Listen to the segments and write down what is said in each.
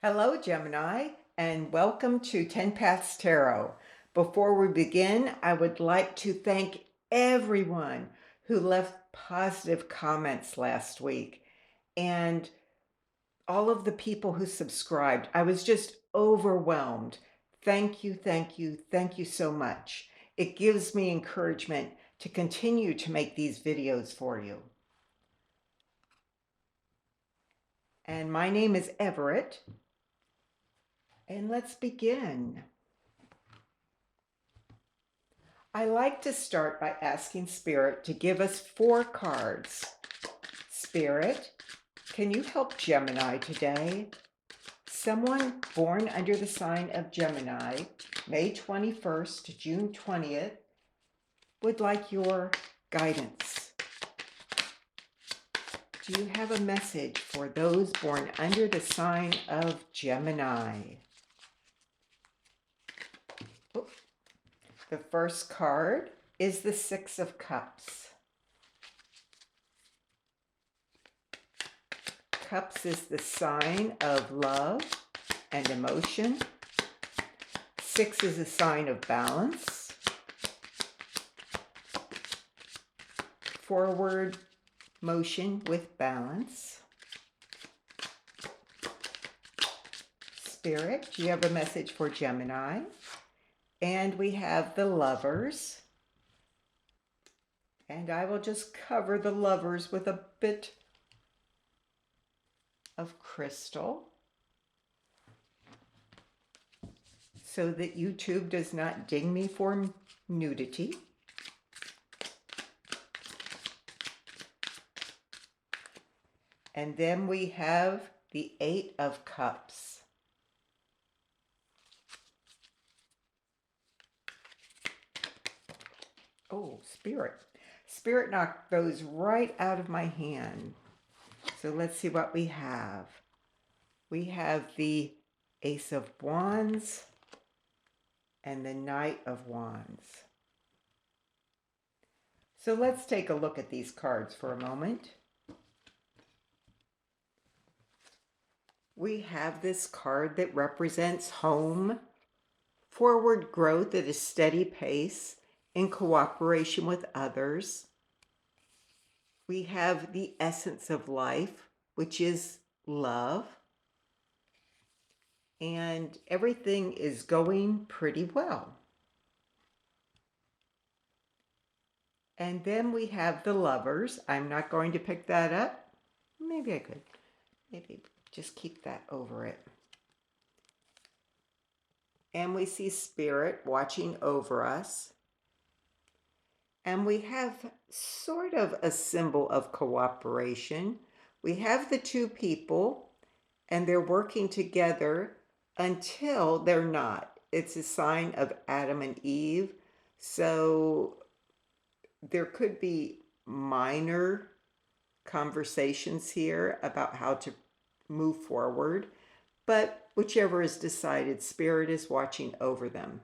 Hello, Gemini, and welcome to TenPaths Tarot. Before we begin, I would like to thank everyone who left positive comments last week and all of the people who subscribed. I was just overwhelmed. Thank you, thank you, thank you so much. It gives me encouragement to continue to make these videos for you. And my name is Everett. And let's begin. I like to start by asking Spirit to give us 4 cards. Spirit, can you help Gemini today? Someone born under the sign of Gemini, May 21st to June 20th, would like your guidance. Do you have a message for those born under the sign of Gemini? The first card is the 6 of Cups. Cups is the sign of love and emotion. 6 is a sign of balance. Forward motion with balance. Spirit, do you have a message for Gemini? And we have the Lovers. And I will just cover the Lovers with a bit of crystal so that YouTube does not ding me for nudity. And then we have the 8 of Cups. Oh, Spirit knocked those right out of my hand. So let's see what we have. We have the Ace of Wands and the Knight of Wands. So let's take a look at these cards for a moment. We have this card that represents home, forward growth at a steady pace, in cooperation with others. We have the essence of life, which is love. And everything is going pretty well. And then we have the Lovers. I'm not going to pick that up. Maybe I could. Maybe just keep that over it. And we see Spirit watching over us. And we have sort of a symbol of cooperation. We have the 2 people, and they're working together until they're not. It's a sign of Adam and Eve. So there could be minor conversations here about how to move forward, but whichever is decided, Spirit is watching over them.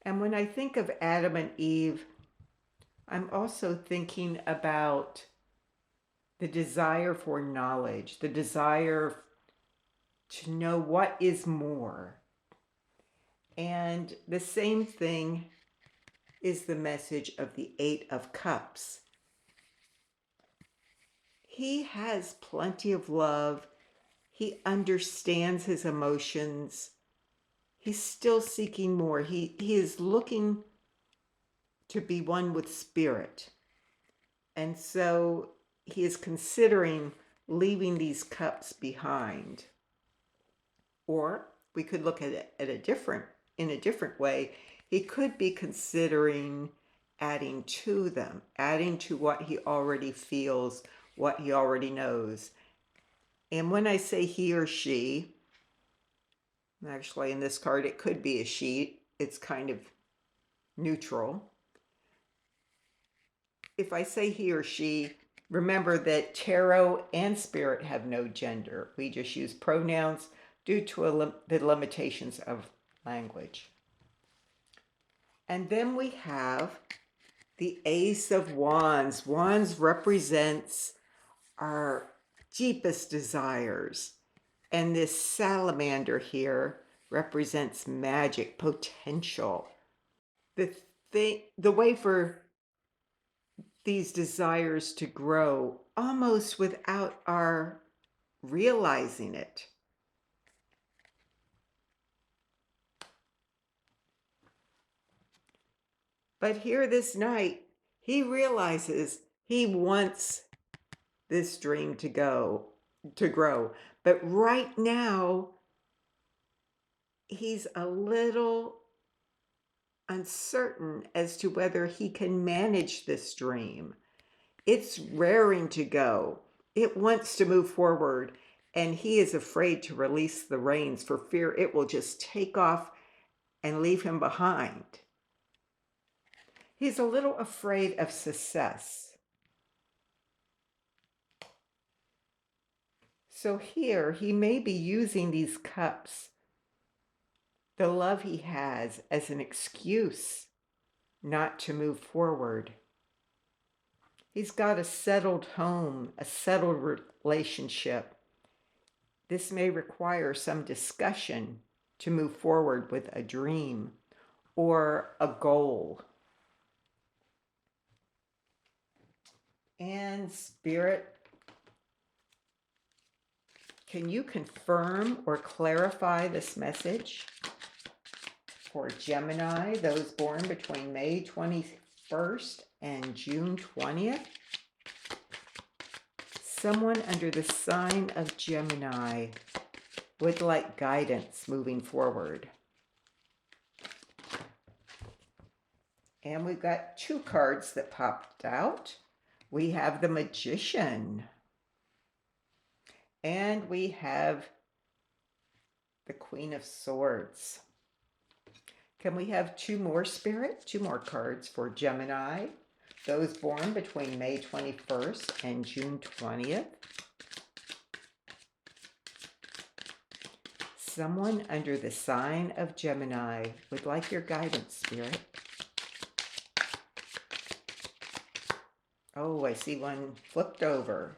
And when I think of Adam and Eve, I'm also thinking about the desire for knowledge, the desire to know what is more. And the same thing is the message of the 8 of Cups. He has plenty of love. He understands his emotions. He's still seeking more. He is looking to be one with Spirit. And so he is considering leaving these cups behind. Or we could look at it in a different way. He could be considering adding to them, adding to what he already feels, what he already knows. And when I say he or she, actually in this card it could be a she, it's kind of neutral. If I say he or she, remember that tarot and Spirit have no gender. We just use pronouns due to the limitations of language. And then we have The Ace of Wands. Wands represents our deepest desires. And this salamander here represents magic, potential. The way for these desires to grow almost without our realizing it. But here this night, he realizes he wants this dream to grow. But right now, he's a little uncertain as to whether he can manage this dream. It's raring to go. It wants to move forward, and he is afraid to release the reins for fear it will just take off and leave him behind. He's a little afraid of success. So here, he may be using these cups, the love he has, as an excuse not to move forward. He's got a settled home, a settled relationship. This may require some discussion to move forward with a dream or a goal. And Spirit, can you confirm or clarify this message for Gemini, those born between May 21st and June 20th? Someone under the sign of Gemini would like guidance moving forward. And we've got two cards that popped out. We have the Magician. And we have the Queen of Swords. Can we have two more, Spirit? Two more cards for Gemini, those born between May 21st and June 20th. Someone under the sign of Gemini would like your guidance, Spirit. Oh, I see one flipped over.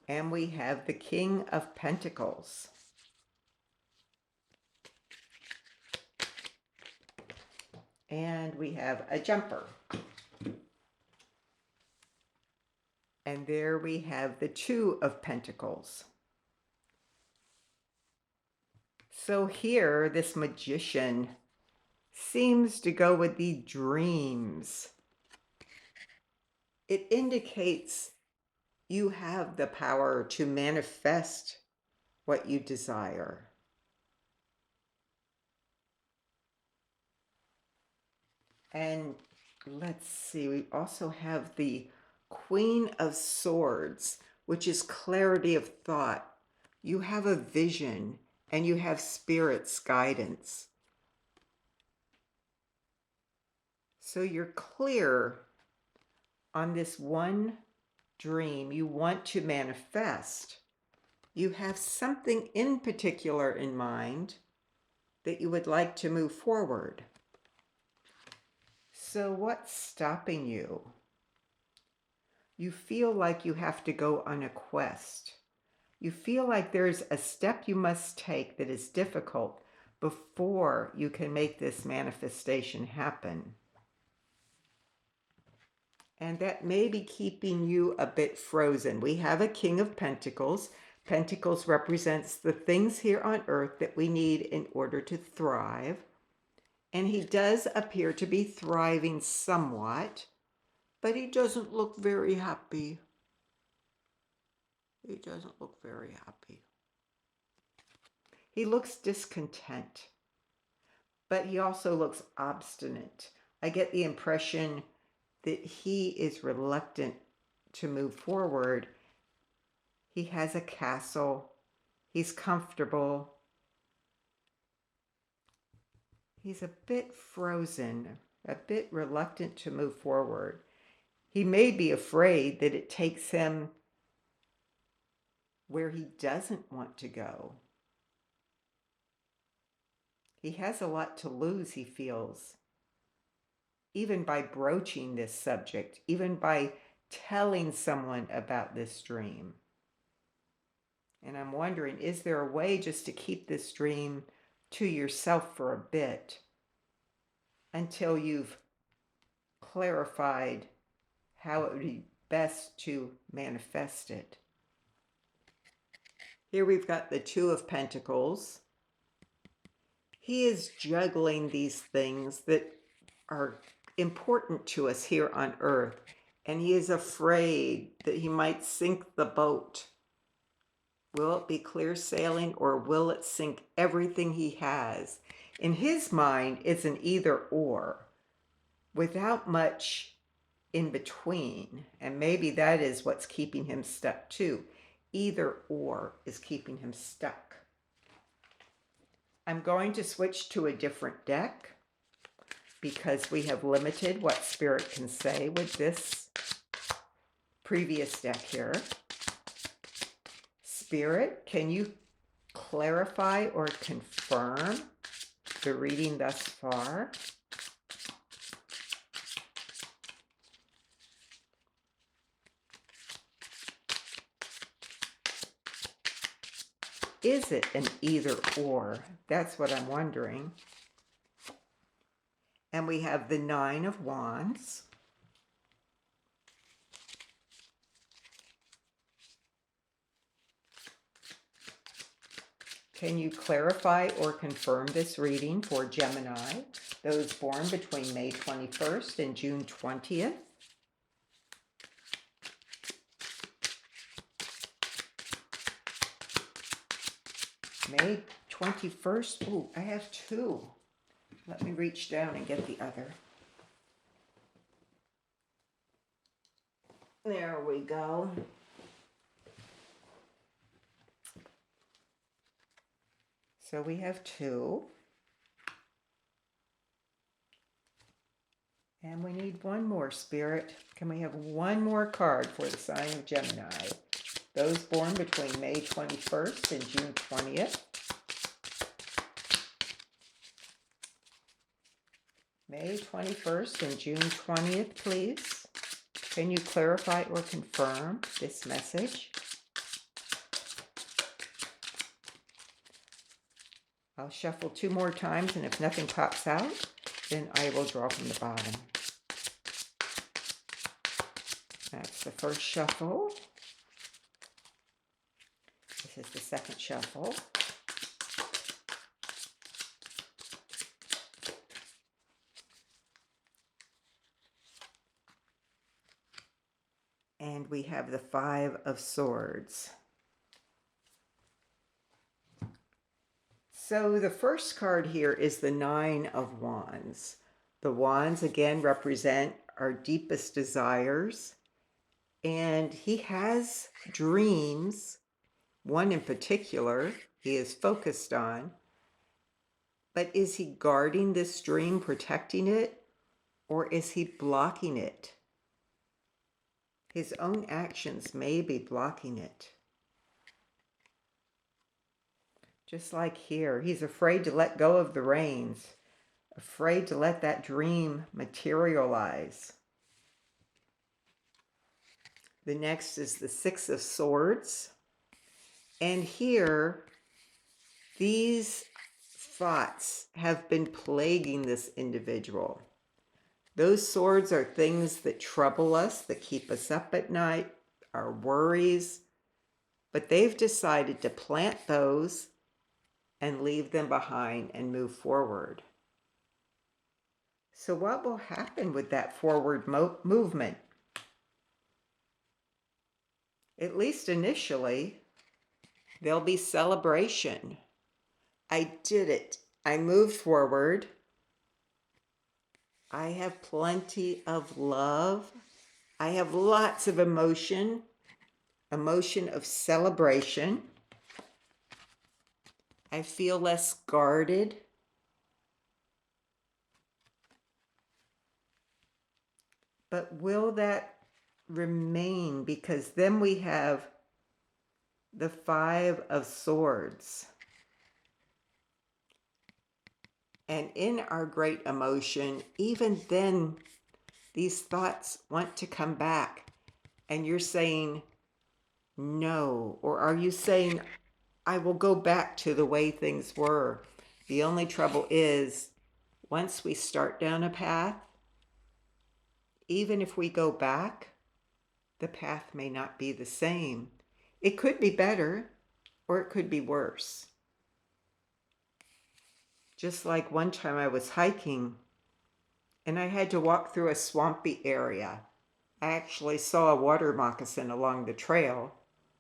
And we have the King of Pentacles. And we have a jumper. And there we have the Two of Pentacles. So here, this Magician seems to go with the dreams. It indicates you have the power to manifest what you desire. And let's see, we also have the Queen of Swords, which is clarity of thought. You have a vision and you have Spirit's guidance. So you're clear on this one dream you want to manifest. You have something in particular in mind that you would like to move forward. So what's stopping you? You feel like you have to go on a quest. You feel like there's a step you must take that is difficult before you can make this manifestation happen. And that may be keeping you a bit frozen. We have a King of Pentacles. Pentacles represents the things here on earth that we need in order to thrive. And he does appear to be thriving somewhat, but he doesn't look very happy. He doesn't look very happy. He looks discontent, but he also looks obstinate. I get the impression that he is reluctant to move forward. He has a castle. He's comfortable. He's a bit frozen, a bit reluctant to move forward. He may be afraid that it takes him where he doesn't want to go. He has a lot to lose, he feels. even by broaching this subject, even by telling someone about this dream. And I'm wondering, is there a way just to keep this dream to yourself for a bit until you've clarified how it would be best to manifest it? Here we've got the Two of Pentacles. He is juggling these things that are important to us here on earth, and he is afraid that he might sink the boat. Will it be clear sailing, or will it sink everything he has? In his mind, it's an either or without much in between, and maybe that is what's keeping him stuck too. Either or is keeping him stuck. I'm going to switch to a different deck because we have limited what Spirit can say with this previous deck here. Spirit, can you clarify or confirm the reading thus far? Is it an either or? That's what I'm wondering. And we have the Nine of Wands. Can you clarify or confirm this reading for Gemini, those born between May 21st and June 20th? May 21st. Oh, I have two. Let me reach down and get the other. There we go. So we have two. And we need one more, Spirit. Can we have one more card for the sign of Gemini? Those born between May 21st and June 20th. May 21st and June 20th, please. Can you clarify or confirm this message? I'll shuffle two more times, and if nothing pops out, then I will draw from the bottom. That's the first shuffle. This is the second shuffle. And we have the Five of Swords. So the first card here is the Nine of Wands. The wands again represent our deepest desires. And he has dreams, one in particular he is focused on. But is he guarding this dream, protecting it, or is he blocking it? His own actions may be blocking it. Just like here, he's afraid to let go of the reins, afraid to let that dream materialize. The next is the Six of Swords. And here, these thoughts have been plaguing this individual. Those swords are things that trouble us, that keep us up at night, our worries. But they've decided to plant those and leave them behind and move forward. So what will happen with that forward movement? At least initially, there'll be celebration. I did it. I moved forward. I have plenty of love. I have lots of emotion of celebration. I feel less guarded. But will that remain? Because then we have the Five of Swords. And in our great emotion, even then, these thoughts want to come back. And you're saying, no. Or are you saying, I will go back to the way things were? The only trouble is, once we start down a path, even if we go back, the path may not be the same. It could be better, or it could be worse. Just like one time I was hiking and I had to walk through a swampy area. I actually saw a water moccasin along the trail.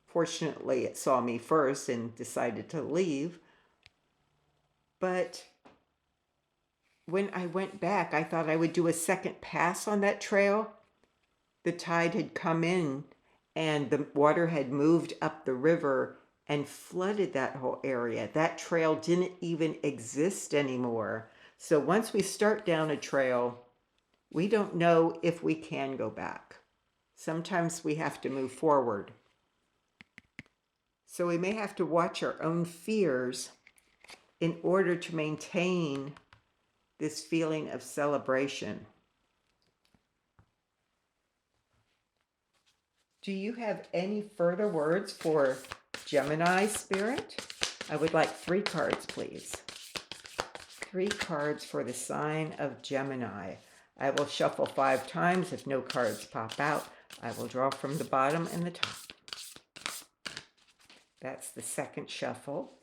Fortunately, it saw me first and decided to leave. But when I went back, I thought I would do a second pass on that trail. The tide had come in and the water had moved up the river and flooded that whole area. That trail didn't even exist anymore. So once we start down a trail, we don't know if we can go back. Sometimes we have to move forward. So we may have to watch our own fears in order to maintain this feeling of celebration. Do you have any further words for Gemini spirit? I would like 3 cards, please. 3 cards for the sign of Gemini. I will shuffle 5 times. If no cards pop out, I will draw from the bottom and the top. That's the second shuffle.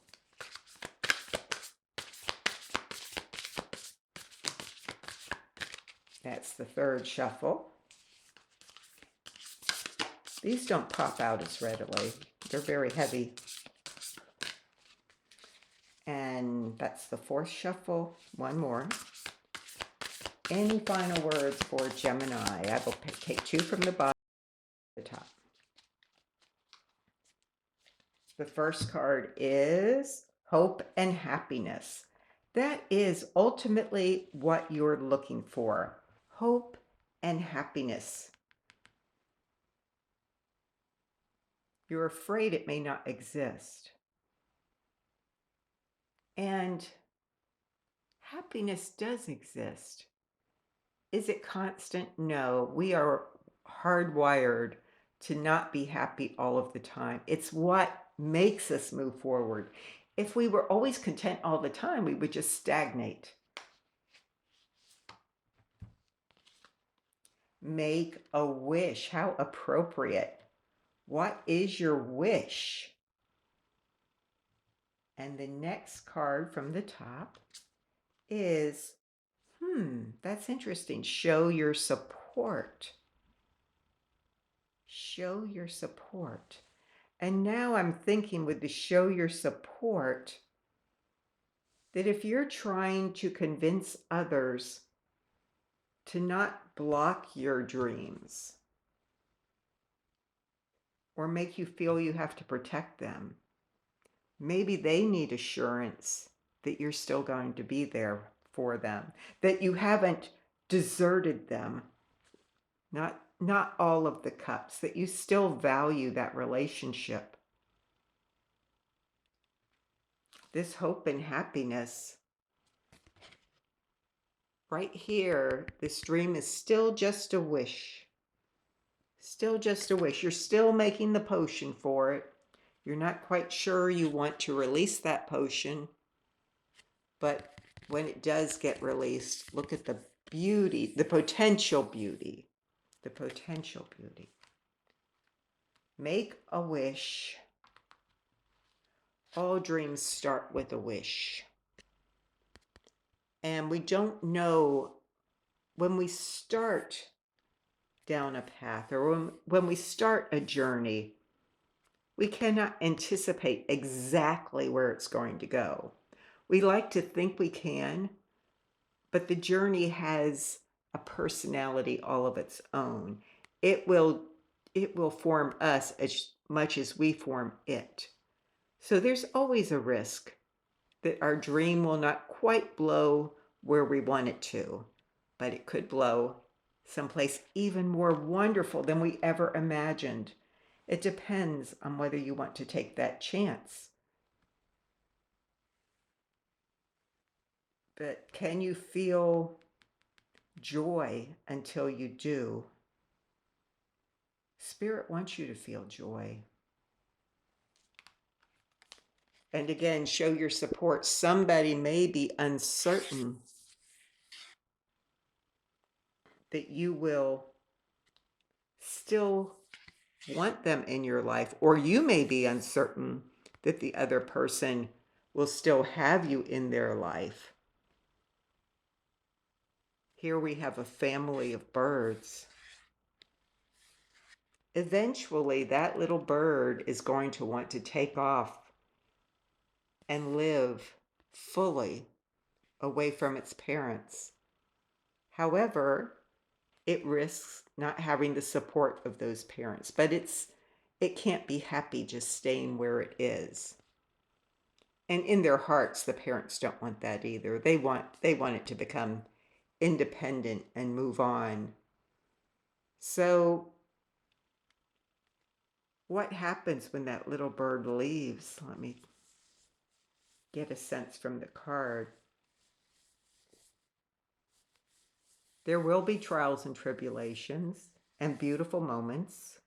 That's the third shuffle. These don't pop out as readily. They're very heavy. And that's the fourth shuffle. One more. Any final words for Gemini? I will take 2 from the bottom to the top. The first card is hope and happiness. That is ultimately what you're looking for. Hope and happiness. You're afraid it may not exist. And happiness does exist. Is it constant? No. We are hardwired to not be happy all of the time. It's what makes us move forward. If we were always content all the time, we would just stagnate. Make a wish. How appropriate. What is your wish? And the next card from the top is, that's interesting. Show your support. Show your support. And now I'm thinking with the show your support that if you're trying to convince others to not block your dreams or make you feel you have to protect them, maybe they need assurance that you're still going to be there for them, that you haven't deserted them, not all of the cups, that you still value that relationship. This hope and happiness, right here, this dream is still just a wish. Still just a wish. You're still making the potion for it. You're not quite sure you want to release that potion, but when it does get released, look at the beauty, the potential beauty, the potential beauty. Make a wish. All dreams start with a wish. And we don't know when we start down a path or when we start a journey, we cannot anticipate exactly where it's going to go. We like to think we can, but the journey has a personality all of its own. It will form us as much as we form it. So there's always a risk that our dream will not quite blow where we want it to, but it could blow someplace even more wonderful than we ever imagined. It depends on whether you want to take that chance. But can you feel joy until you do? Spirit wants you to feel joy. And again, show your support. Somebody may be uncertain that you will still want them in your life, or you may be uncertain that the other person will still have you in their life. Here we have a family of birds. Eventually, that little bird is going to want to take off and live fully away from its parents. However, it risks not having the support of those parents, but it can't be happy just staying where it is. And in their hearts, the parents don't want that either. They want it to become independent and move on. So what happens when that little bird leaves? Let me get a sense from the card. There will be trials and tribulations and beautiful moments.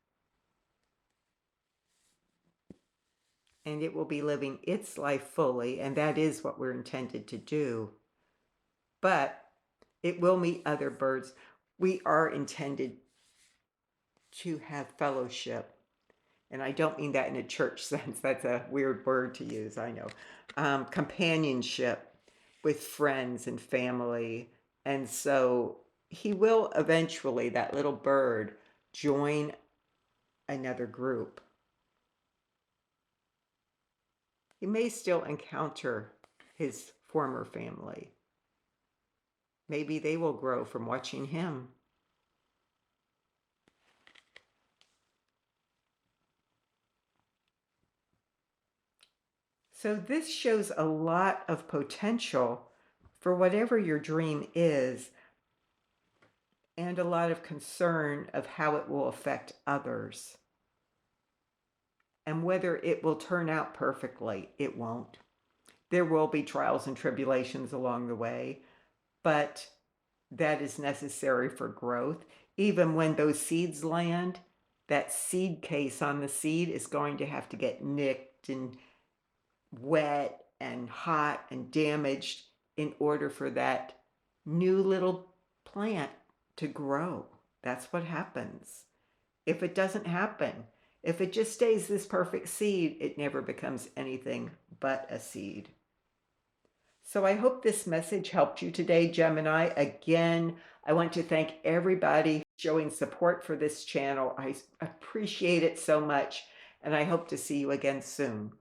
And it will be living its life fully, and that is what we're intended to do. But it will meet other birds. We are intended to have fellowship. And I don't mean that in a church sense. That's a weird word to use, I know. Companionship with friends and family. And so he will eventually, that little bird, join another group. He may still encounter his former family. Maybe they will grow from watching him. So this shows a lot of potential for whatever your dream is, and a lot of concern of how it will affect others. And whether it will turn out perfectly, it won't. There will be trials and tribulations along the way, but that is necessary for growth. Even when those seeds land, that seed case on the seed is going to have to get nicked and wet and hot and damaged in order for that new little plant to grow. That's what happens. If it doesn't happen, if it just stays this perfect seed, it never becomes anything but a seed. So I hope this message helped you today, Gemini. Again, I want to thank everybody showing support for this channel. I appreciate it so much, and I hope to see you again soon.